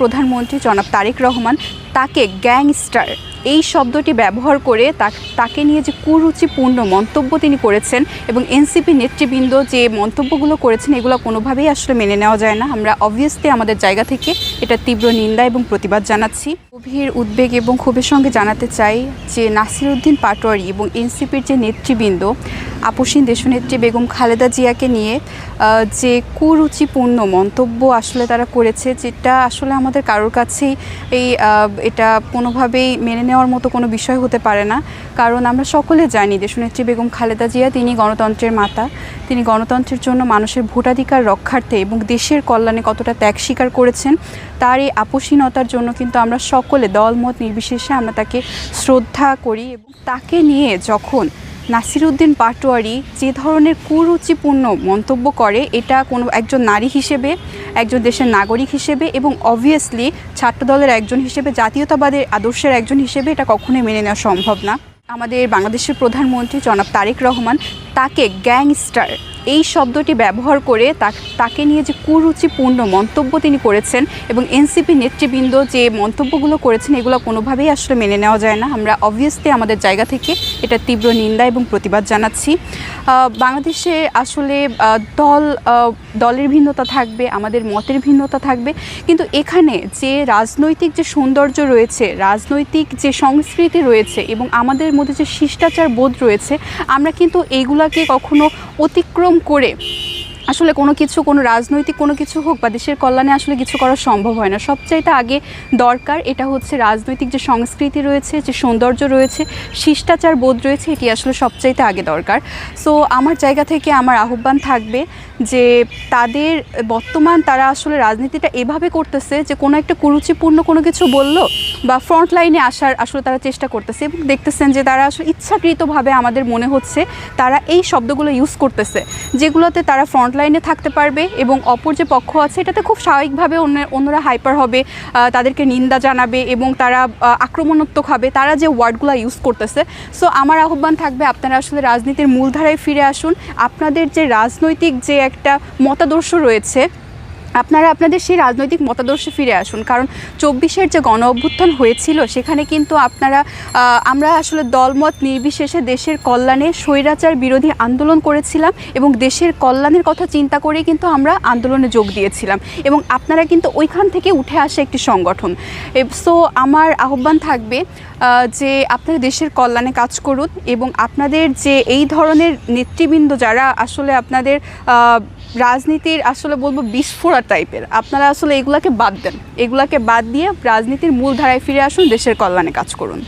প্রধানমন্ত্রী জনাব তারেক রহমান তাকে গ্যাংস্টার এই শব্দটি ব্যবহার করে তাকে নিয়ে যে কুরুচিপূর্ণ মন্তব্য তিনি করেছেন এবং এনসিপি নেতৃবৃন্দ যে মন্তব্যগুলো করেছেন এগুলো কোনোভাবেই আসলে মেনে নেওয়া যায় না। আমরা অবভিয়াসলি আমাদের জায়গা থেকে এটা তীব্র নিন্দা এবং প্রতিবাদ জানাচ্ছি। গভীর উদ্বেগ এবং ক্ষোভের সঙ্গে জানাতে চাই যে নাসির উদ্দিন পাটোয়ারি এবং এনসিপির যে নেতৃবৃন্দ আপসীন দেশনেত্রী বেগম খালেদা জিয়াকে নিয়ে যে কুরুচিপূর্ণ মন্তব্য আসলে তারা করেছে, যেটা আসলে আমাদের কারোর কাছেই এটা কোনোভাবেই মেনে নেওয়ার মতো কোনো বিষয় হতে পারে না। কারণ আমরা সকলে জানি দেশনেত্রী বেগম খালেদা জিয়া তিনি গণতন্ত্রের মাতা, তিনি গণতন্ত্রের জন্য মানুষের ভোটাধিকার রক্ষার্থে এবং দেশের কল্যাণে কতটা ত্যাগ স্বীকার করেছেন, তার এই আপসীনতার জন্য কিন্তু আমরা সকলে দলমত নির্বিশেষে আমরা তাকে শ্রদ্ধা করি। এবং তাকে নিয়ে যখন নাসির উদ্দিন পাটোয়ারি যে ধরনের কুরুচিপূর্ণ মন্তব্য করে, এটা কোনো একজন নারী হিসেবে, একজন দেশের নাগরিক হিসেবে এবং অবভিয়াসলি ছাত্রদলের একজন হিসেবে, জাতীয়তাবাদের আদর্শের একজন হিসেবে এটা কখনোই মেনে নেওয়া সম্ভব না। আমাদের বাংলাদেশের প্রধানমন্ত্রী জনাব তারেক রহমান তাকে গ্যাংস্টার এই শব্দটি ব্যবহার করে তাকে নিয়ে যে কুরুচিপূর্ণ মন্তব্য তিনি করেছেন এবং এনসিপি নেতৃবৃন্দ যে মন্তব্যগুলো করেছেন এগুলো কোনোভাবেই আসলে মেনে নেওয়া যায় না। আমরা অবভিয়াসলি আমাদের জায়গা থেকে এটা তীব্র নিন্দা এবং প্রতিবাদ জানাচ্ছি। বাংলাদেশে আসলে দলের ভিন্নতা থাকবে, আমাদের মতের ভিন্নতা থাকবে, কিন্তু এখানে যে রাজনৈতিক যে সৌন্দর্য রয়েছে, রাজনৈতিক যে সংস্কৃতি রয়েছে এবং আমাদের মধ্যে যে শিষ্টাচার বোধ রয়েছে, আমরা কিন্তু এইগুলাকে কখনো অতিক্রম করে আসলে কোনো রাজনৈতিক কোনো কিছু হোক বা দেশের কল্যাণে আসলে কিছু করা সম্ভব হয় না। সবচাইতে আগে দরকার এটা হচ্ছে রাজনৈতিক যে সংস্কৃতি রয়েছে, যে সৌন্দর্য রয়েছে, শিষ্টাচার বোধ রয়েছে, এটি আসলে সবচাইতে আগে দরকার। সো আমার জায়গা থেকে আমার আহ্বান থাকবে যে তারা আসলে রাজনীতিটা এভাবে করতেছে যে কোনো একটা কুরুচিপূর্ণ কোনো কিছু বলল বা ফ্রন্ট লাইনে আসার আসলে তারা চেষ্টা করতেছে এবং দেখতেছেন যে তারা আসলে ইচ্ছাকৃতভাবে আমাদের মনে হচ্ছে তারা এই শব্দগুলো ইউজ করতেছে যেগুলোতে তারা ফ্রন্ট লাইনে থাকতে পারবে এবং অপর যে পক্ষ আছে এটাতে খুব স্বাভাবিকভাবে অন্যরা হাইপার হবে, তাদেরকে নিন্দা জানাবে এবং তারা আক্রমণাত্মক হবে, তারা যে ওয়ার্ডগুলো ইউজ করতেছে। সো আমার আহ্বান থাকবে আপনারা আসলে রাজনীতির মূলধারায় ফিরে আসুন। আপনাদের যে রাজনৈতিক যে একটা মতাদর্শ রয়েছে, আপনারা আপনাদের সেই রাজনৈতিক মতাদর্শে ফিরে আসুন। কারণ 24-এর যে গণ অভ্যুত্থান হয়েছিল সেখানে কিন্তু আমরা আসলে দলমত নির্বিশেষে দেশের কল্যাণে স্বৈরাচার বিরোধী আন্দোলন করেছিলাম এবং দেশের কল্যাণের কথা চিন্তা করে কিন্তু আমরা আন্দোলনে যোগ দিয়েছিলাম এবং আপনারা কিন্তু ওইখান থেকে উঠে আসে একটি সংগঠন। সো আমার আহ্বান থাকবে যে আপনারা দেশের কল্যাণে কাজ করুন এবং আপনাদের যে এই ধরনের নেতৃবৃন্দ যারা আসলে আপনাদের রাজনীতির আসলে বলবো বিস্ফোরা টাইপের, আপনারা আসলে এগুলাকে বাদ দেন, এগুলাকে বাদ দিয়ে রাজনীতির মূল ধারায় ফিরে আসুন, দেশের কল্যাণে কাজ করুন।